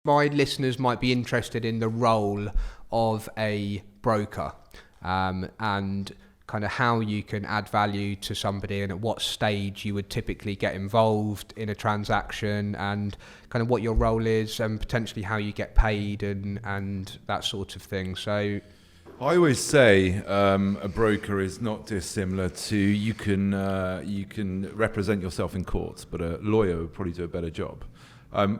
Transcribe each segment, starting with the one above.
My listeners might be interested in the role of a broker and kind of how you can add value to somebody and at what stage you would typically get involved in a transaction and kind of what your role is and potentially how you get paid and that sort of thing. So I always say a broker is not dissimilar to you can represent yourself in court, but a lawyer would probably do a better job.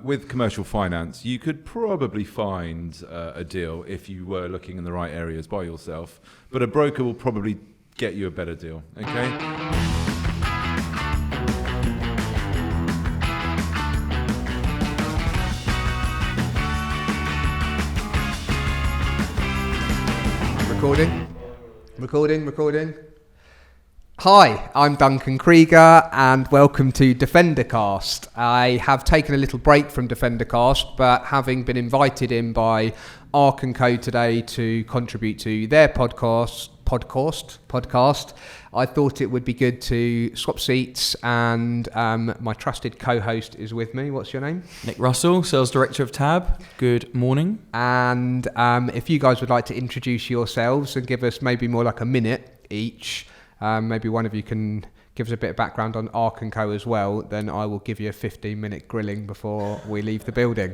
With commercial finance, you could probably find a deal if you were looking in the right areas by yourself, but a broker will probably get you a better deal, okay? Recording. Hi, I'm Duncan Kreeger and welcome to DefenderCast. I have taken a little break from DefenderCast, but having been invited in by Ark & Co today to contribute to their podcast, I thought it would be good to swap seats and my trusted co-host is with me. What's your name? Nick Russell, Sales Director of Tab. Good morning. And if you guys would like to introduce yourselves and give us maybe more like a minute each, maybe one of you can give us a bit of background on Ark & Co as well, then I will give you a 15-minute grilling before we leave the building.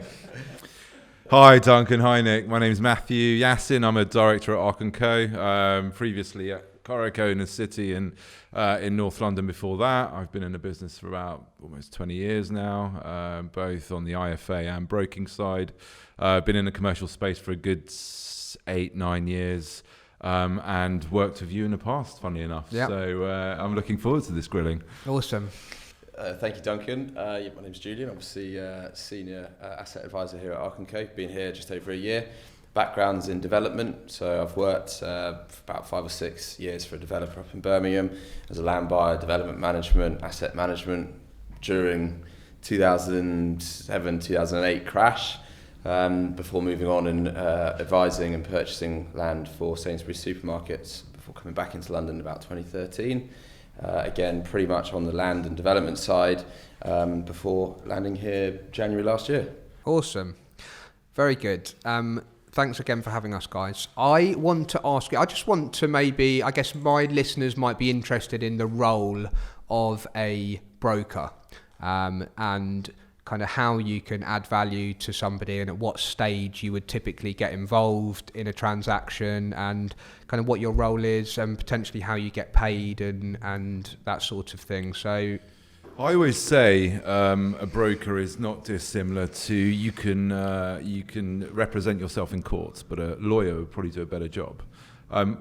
Hi Duncan, hi Nick. My name is Matthew Yassin. I'm a director at Ark & Co. Previously at Corico in the city and in North London before that. I've been in the business for about almost 20 years now, both on the IFA and broking side. Been in the commercial space for a good 8-9 years. And worked with you in the past, funnily enough. Yep. So I'm looking forward to this grilling. Awesome. Thank you, Duncan. My name's Julian, obviously senior asset advisor here at Ark & Co. Been here just over a year. Background's in development, so I've worked for about 5 or 6 years for a developer up in Birmingham as a land buyer, development management, asset management during 2007-2008 crash. Before moving on and advising and purchasing land for Sainsbury's supermarkets before coming back into London about 2013. Again, pretty much on the land and development side before landing here January last year. Awesome. Very good. Thanks again for having us, guys. I want to ask you, I just want to maybe, I guess my listeners might be interested in the role of a broker and kind of how you can add value to somebody and at what stage you would typically get involved in a transaction and kind of what your role is and potentially how you get paid and that sort of thing. So I always say a broker is not dissimilar to you can represent yourself in court, but a lawyer would probably do a better job.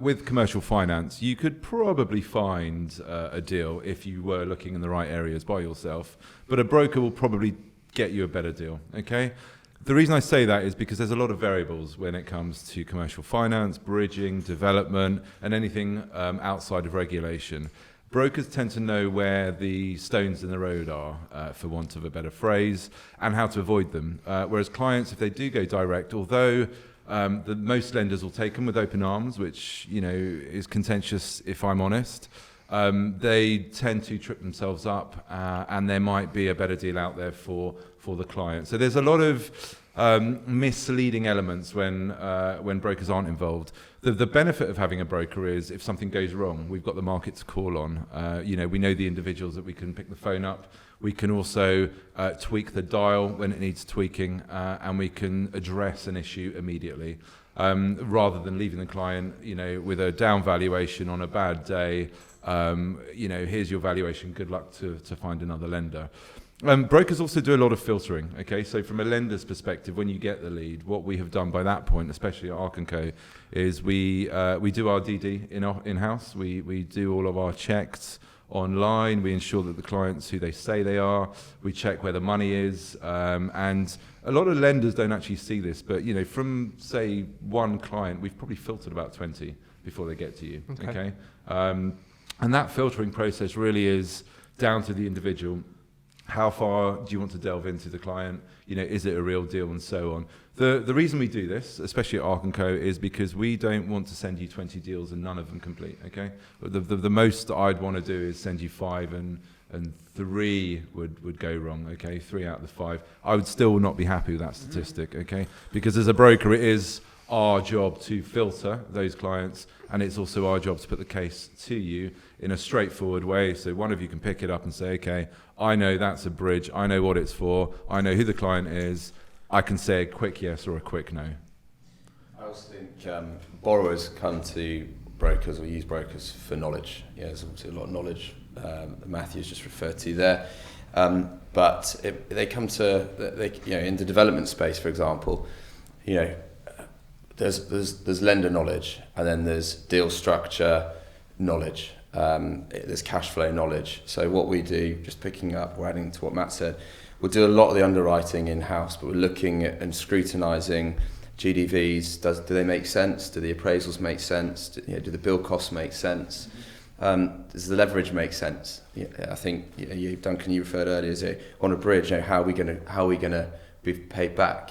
With commercial finance, you could probably find a deal if you were looking in the right areas by yourself, but a broker will probably get you a better deal, okay? The reason I say that is because there's a lot of variables when it comes to commercial finance, bridging, development, and anything outside of regulation. Brokers tend to know where the stones in the road are, for want of a better phrase, and how to avoid them. Whereas clients, if they do go direct, although the most lenders will take them with open arms, which is contentious if I'm honest, they tend to trip themselves up and there might be a better deal out there for the client. So there's a lot of misleading elements when brokers aren't involved. The benefit of having a broker is if something goes wrong, we've got the market to call on. We know the individuals that we can pick the phone up. We can also tweak the dial when it needs tweaking and we can address an issue immediately. Rather than leaving the client, with a down valuation on a bad day, here's your valuation, good luck to find another lender. Brokers also do a lot of filtering, okay? So from a lender's perspective, when you get the lead, what we have done by that point, especially at Ark & Co, is we do our DD in-house. We do all of our checks online. We ensure that the clients who they say they are, we check where the money is. And a lot of lenders don't actually see this, but from say one client, we've probably filtered about 20 before they get to you, okay? And that filtering process really is down to the individual. How far do you want to delve into the client? Is it a real deal and so on? The reason we do this, especially at Ark & Co, is because we don't want to send you 20 deals and none of them complete, okay? The most I'd want to do is send you 5 and and 3 would go wrong, okay, 3 out of the 5, I would still not be happy with that statistic, okay, because as a broker it is our job to filter those clients, and it's also our job to put the case to you in a straightforward way, so one of you can pick it up and say, okay, I know that's a bridge, I know what it's for, I know who the client is, I can say a quick yes or a quick no. I also think borrowers come to brokers or use brokers for knowledge. Yeah, there's obviously a lot of knowledge that Matthew's just referred to there, but they come to, in the development space, for example, there's lender knowledge, and then there's deal structure knowledge, there's cash flow knowledge. So what we do, just picking up or adding to what Matt said, we'll do a lot of the underwriting in-house, but we're looking at and scrutinising GDVs. Do they make sense? Do the appraisals make sense? Do the build costs make sense? Does the leverage make sense? I think Duncan, you referred earlier, on a bridge, how are we going to be paid back?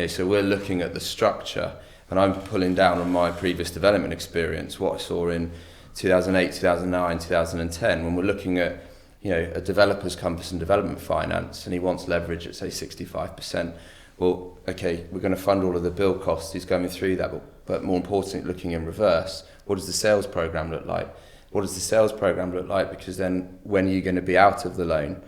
So we're looking at the structure, and I'm pulling down on my previous development experience, what I saw in 2008, 2009, 2010, when we're looking at a developer's compass and development finance, and he wants leverage at say 65%. Well, okay, we're going to fund all of the build costs. He's going through that, but more importantly, looking in reverse, what does the sales program look like? What does the sales program look like? Because then when you're going to be out of the loan,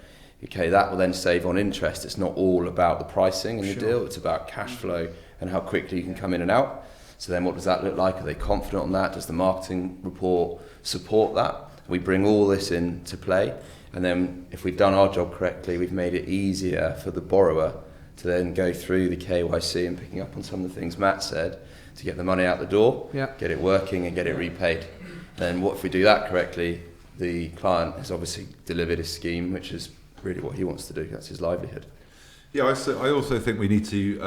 okay, that will then save on interest. It's not all about the pricing in the deal. It's about cash flow and how quickly you can come in and out. So then what does that look like? Are they confident on that? Does the marketing report support that? We bring all this into play. And then if we've done our job correctly, we've made it easier for the borrower to then go through the KYC and picking up on some of the things Matt said to get the money out the door, get it working and get it repaid. Then what if we do that correctly? The client has obviously delivered his scheme, which is really what he wants to do. That's his livelihood. Yeah, I also think we need to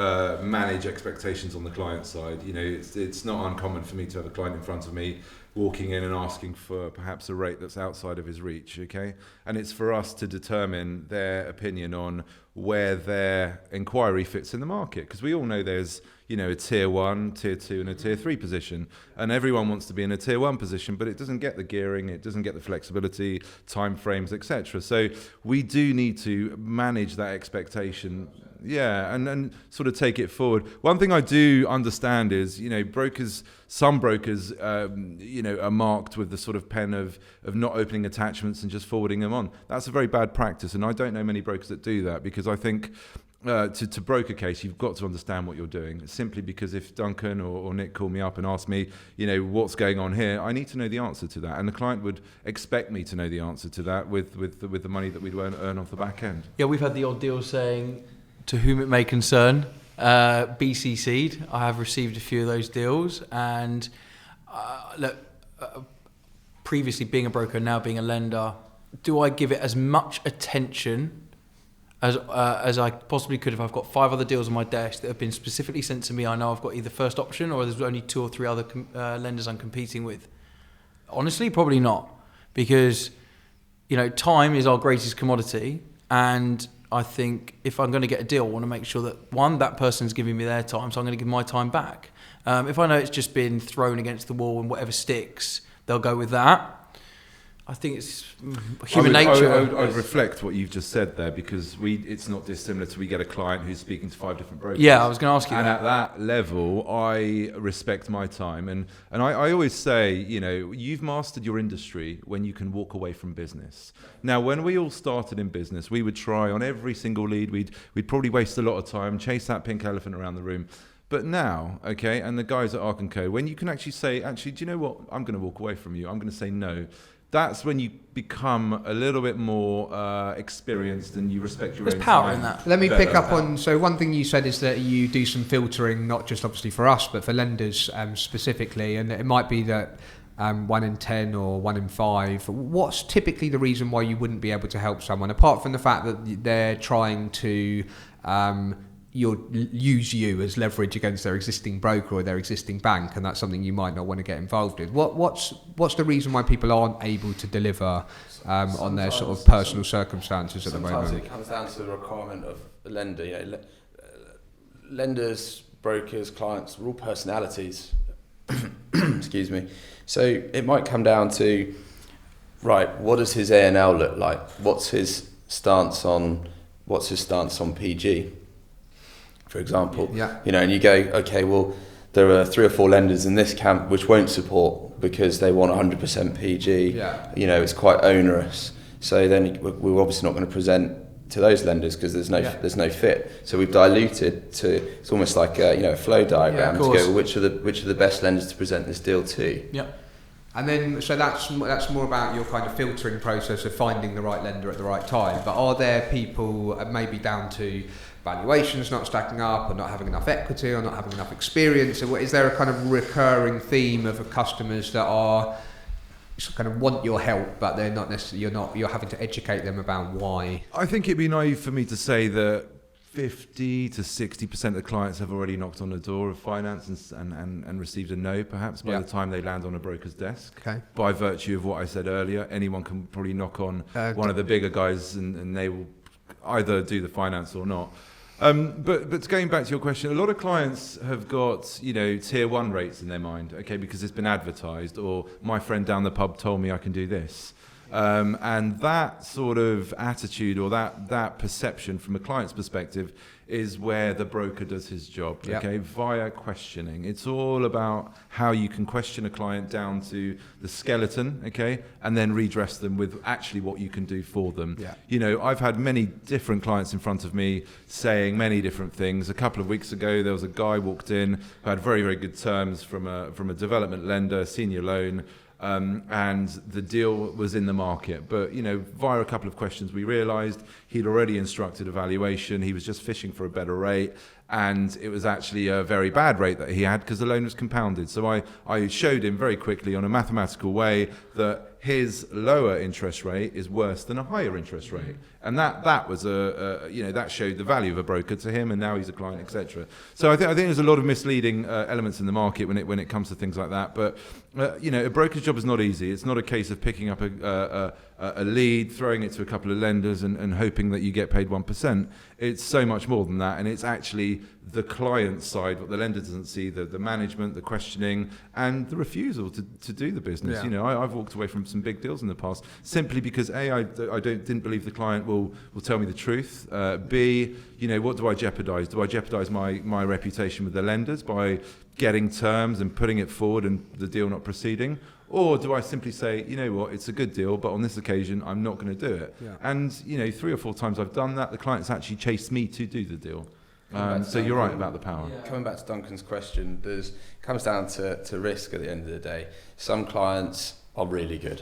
manage expectations on the client side. It's not uncommon for me to have a client in front of me walking in and asking for perhaps a rate that's outside of his reach, okay? And it's for us to determine their opinion on where their inquiry fits in the market, because we all know there's a tier 1, tier 2 and a tier 3 position, and everyone wants to be in a tier 1 position, but it doesn't get the gearing, it doesn't get the flexibility, time frames, etc. So we do need to manage that expectation, and sort of take it forward. One thing I do understand is, some brokers are marked with the sort of pen of not opening attachments and just forwarding them on. That's a very bad practice, and I don't know many brokers that do that, because I think to broker case, you've got to understand what you're doing. Simply because if Duncan or Nick call me up and ask me, what's going on here, I need to know the answer to that, and the client would expect me to know the answer to that with the money that we'd earn off the back end. Yeah, we've had the odd deal saying, to whom it may concern, BCC'd. I have received a few of those deals, and previously being a broker, now being a lender, do I give it as much attention as I possibly could if I've got 5 other deals on my desk that have been specifically sent to me? I know I've got either first option or there's only 2 or 3 other lenders I'm competing with. Honestly, probably not, because time is our greatest commodity, and I think if I'm going to get a deal, I want to make sure that, one, that person's giving me their time, so I'm going to give my time back. If I know it's just been thrown against the wall and whatever sticks, they'll go with that. I think it's human nature. I would reflect what you've just said there, because it's not dissimilar to we get a client who's speaking to 5 different brokers. Yeah, I was going to ask you and that. And at that level, I respect my time. And I always say, you've mastered your industry when you can walk away from business. Now, when we all started in business, we would try on every single lead. We'd probably waste a lot of time, chase that pink elephant around the room. But now, okay, and the guys at Ark & Co., when you can actually say, do you know what? I'm going to walk away from you. I'm going to say no. That's when you become a little bit more experienced and you respect your own time. There's power in that. Let me pick up on, so one thing you said is that you do some filtering, not just obviously for us, but for lenders specifically, and it might be that 1 in 10 or 1 in 5. What's typically the reason why you wouldn't be able to help someone, apart from the fact that they're trying to use you as leverage against their existing broker or their existing bank, and that's something you might not want to get involved with? What's the reason why people aren't able to deliver on their sort of personal circumstances at the moment? Sometimes it comes down to the requirement of the lender. Lenders, brokers, clients, we're all personalities. Excuse me. So it might come down to right, what does his A&L look like? What's his stance on PG, for example? Yeah. And you go, okay, well, there are 3 or 4 lenders in this camp which won't support because they want 100% PG. Yeah. It's quite onerous. So then we're obviously not going to present to those lenders because there's no fit. So we've diluted to, it's almost like a flow diagram to go, well, which are the best lenders to present this deal to. Yeah. And then, so that's more about your kind of filtering process of finding the right lender at the right time. But are there people, maybe down to valuations not stacking up, or not having enough equity, or not having enough experience? Or is there a kind of recurring theme of customers that are kind of want your help, but they're not necessarily, you're having to educate them about why? I think it'd be naive for me to say that 50 to 60% of the clients have already knocked on the door of finance and received a no, perhaps, by the time they land on a broker's desk. Okay. By virtue of what I said earlier, anyone can probably knock on one of the bigger guys and they will either do the finance or not. But going back to your question, a lot of clients have got, tier 1 rates in their mind, okay, because it's been advertised, or my friend down the pub told me I can do this. And that sort of attitude, or that perception from a client's perspective, is where the broker does his job, okay, via questioning. It's all about how you can question a client down to the skeleton, okay, and then redress them with actually what you can do for them. Yeah. I've had many different clients in front of me saying many different things. A couple of weeks ago, there was a guy walked in who had very, very good terms from a development lender, senior loan, and the deal was in the market. But, via a couple of questions, we realised he'd already instructed a valuation. He was just fishing for a better rate. And it was actually a very bad rate that he had because the loan was compounded. So I showed him very quickly on a mathematical way that his lower interest rate is worse than a higher interest rate. And that was that showed the value of a broker to him, and now he's a client, etc. So I think there's a lot of misleading elements in the market when it comes to things like that. But a broker's job is not easy. It's not a case of picking up a lead, throwing it to a couple of lenders and hoping that you get paid 1%. It's so much more than that, and it's actually the client side, what the lender doesn't see, the management, the questioning, and the refusal to do the business. Yeah. I've walked away from some big deals in the past simply because I didn't believe the client will tell me the truth. B, what do I jeopardize? Do I jeopardize my reputation with the lenders by getting terms and putting it forward and the deal not proceeding? Or do I simply say, it's a good deal, but on this occasion, I'm not going to do it? Yeah. And, 3 or 4 times I've done that, the client's actually chased me to do the deal. So you're right about the power. Yeah. Coming back to Duncan's question, comes down to risk at the end of the day. Some clients are really good.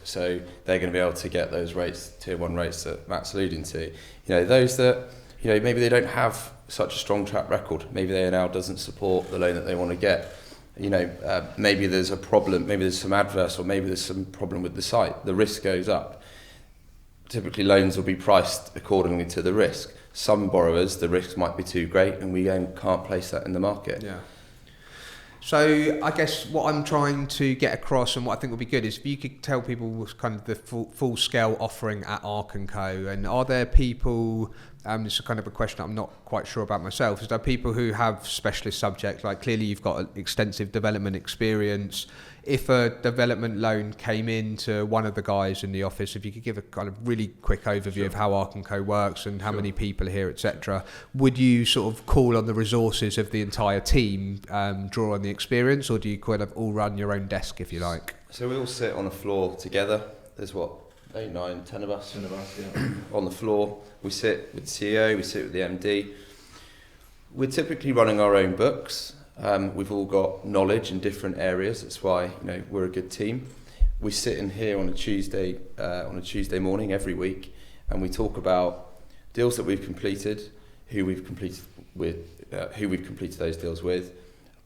So they're going to be able to get those rates, tier 1 rates that Matt's alluding to. Those that, maybe they don't have such a strong track record. Maybe the A&L doesn't support the loan that they want to get. Maybe there's a problem, maybe there's some adverse, or maybe there's some problem with the site. The risk goes up. Typically, loans will be priced accordingly to the risk. Some borrowers, the risk might be too great, and we can't place that in the market. Yeah. So I guess what I'm trying to get across, and what I think would be good, is if you could tell people kind of the full scale offering at Ark & Co. And are there people, this is kind of a question I'm not quite sure about myself, is there people who have specialist subjects, like clearly you've got extensive development experience. If a development loan came into one of the guys in the office, if you could give a kind of really quick overview of how Ark & Co works and how many people are here, etc., would you sort of call on the resources of the entire team, draw on the experience, or do you kind of all run your own desk, if you like? So we all sit on the floor together. There's 8, 9, 10 of us. 10 of us, yeah. On the floor. We sit with the CEO, we sit with the MD. We're typically running our own books. We've all got knowledge in different areas. That's why we're a good team. We sit in here on a Tuesday morning every week, and we talk about deals that we've completed, who we've completed those deals with,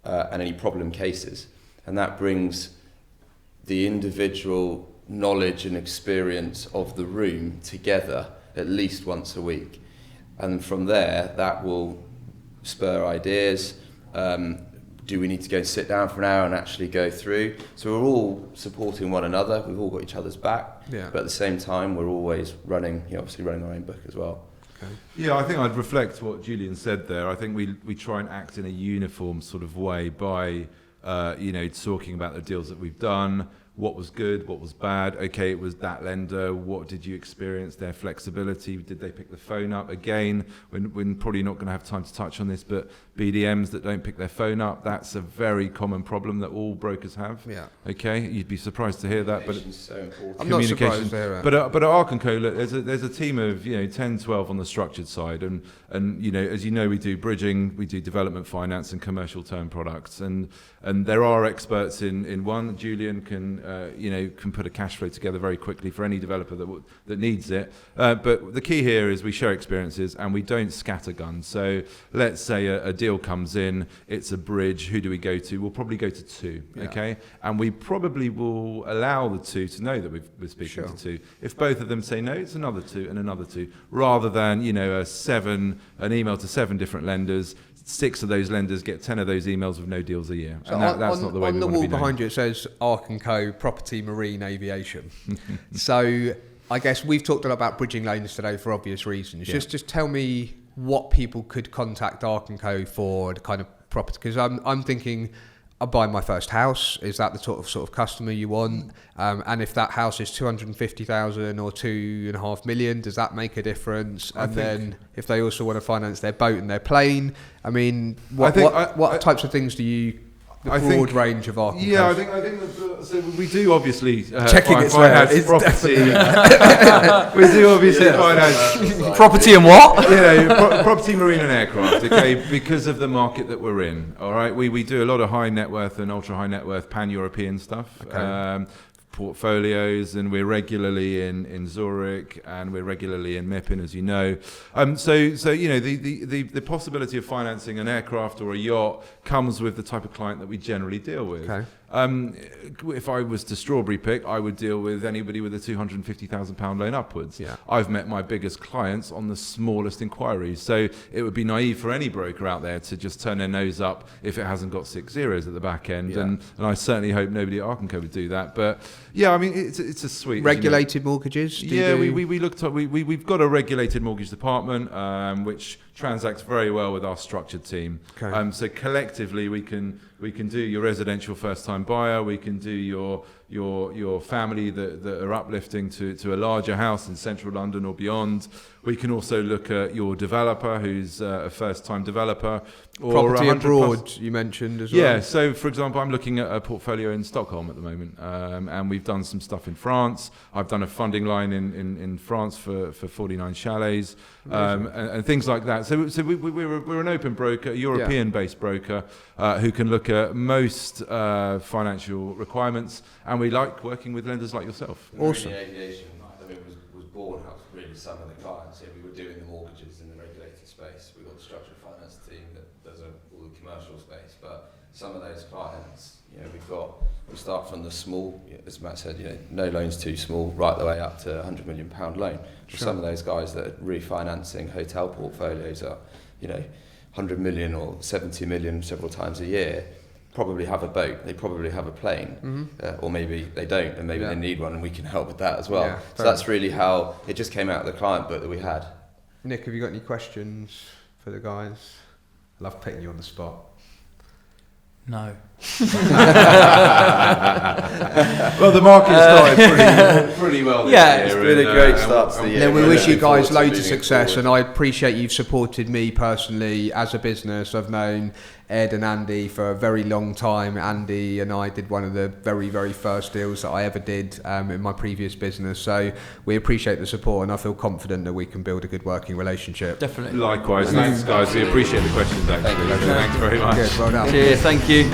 and any problem cases. And that brings the individual knowledge and experience of the room together at least once a week. And from there, that will spur ideas. Do we need to go and sit down for an hour and actually go through? So we're all supporting one another. We've all got each other's back. Yeah. But at the same time, we're always running our own book as well. Okay. Yeah, I think I'd reflect what Julian said there. I think we try and act in a uniform sort of way by, talking about the deals that we've done, what was good, what was bad. Okay, it was that lender. What did you experience? Their flexibility. Did they pick the phone up? Again, we're probably not going to have time to touch on this, but BDMs that don't pick their phone up, that's a very common problem that all brokers have. Yeah. Okay, you'd be surprised to hear that, but So important. I'm not surprised to hear that. But at Ark & Co, look, there's a team of 10, 12 on the structured side, and as you know, we do bridging, we do development finance and commercial term products, and there are experts in one. Julian can put a cash flow together very quickly for any developer that needs it. But the key here is we share experiences and we don't scattergun. So let's say a deal comes in, it's a bridge. Who do we go to? We'll probably go to two. Yeah. Okay, and we probably will allow the two to know that we're speaking to two. If both of them say no, it's another two and another two, rather than an email to 7 different lenders. 6 of those lenders get 10 of those emails with no deals a year, So and that's not the way we want to be known. On the wall behind you, it says Ark & Co. Property, Marine, Aviation. So I guess we've talked a lot about bridging loans today for obvious reasons. Yeah. Just tell me what people could contact Ark & Co. for the kind of property, because I'm thinking, I'm buying my first house. Is that the sort of customer you want? And if that house is 250,000 or 2.5 million, does that make a difference? And then if they also want to finance their boat and their plane, I mean, what types of things do you? The broad range of Ark & Co. Yeah, I think so. We do obviously checking it's finance there. property. We do obviously finance Property and what? property, marine, and aircraft. Okay, because of the market that we're in. All right, we do a lot of high net worth and ultra high net worth pan-European stuff. Okay. Portfolios, and we're regularly in Zurich, and we're regularly in Meppin, as you know. The possibility of financing an aircraft or a yacht comes with the type of client that we generally deal with. Okay. If I was to strawberry pick, I would deal with anybody with a £250,000 loan upwards. Yeah. I've met my biggest clients on the smallest inquiries, so it would be naive for any broker out there to just turn their nose up if it hasn't got 6 zeros at the back end. Yeah. And I certainly hope nobody at Ark & Co would do that. But yeah, I mean, it's a sweet Regulated mortgages? We looked at we've got a regulated mortgage department which transacts very well with our structured team. Okay. So collectively we can do your residential first time buyer, we can do your family that are uplifting to a larger house in central London or beyond. We can also look at your developer who's a first time developer, or Property 100 abroad, plus. you mentioned as well. Yeah, so for example, I'm looking at a portfolio in Stockholm at the moment, and we've done some stuff in France. I've done a funding line in France for 49 chalets, and things like that. So we're an open broker, a European-based broker, who can look at most financial requirements, and we like working with lenders like yourself. Awesome. Aviation, was born out of really some of the clients. Yeah, we were doing the mortgages in the regulated space. We've got the structured finance team that does all the commercial space, but some of those clients, we start from the small, as Matt said, no loans too small, right the way up to £100 million loan. Sure. Some of those guys that are refinancing hotel portfolios are, 100 million or 70 million several times a year, probably have a boat, they probably have a plane, or maybe they don't, and maybe they need one, and we can help with that as well. Yeah, so that's really how it just came out of the client book that we had. Nick, have you got any questions for the guys? I love putting you on the spot. No. Well, the market started pretty well this Yeah, year. It's been a great start to the year. We We're wish you looking forward guys to loads of moving success, forward. and I appreciate you've supported me personally as a business. I've known Ed and Andy for a very long time. Andy and I did one of the very, very first deals that I ever did in my previous business. So we appreciate the support, and I feel confident that we can build a good working relationship. Definitely. Likewise, thanks guys. We appreciate the questions actually. Thanks very much. Good, well done. Cheers, thank you.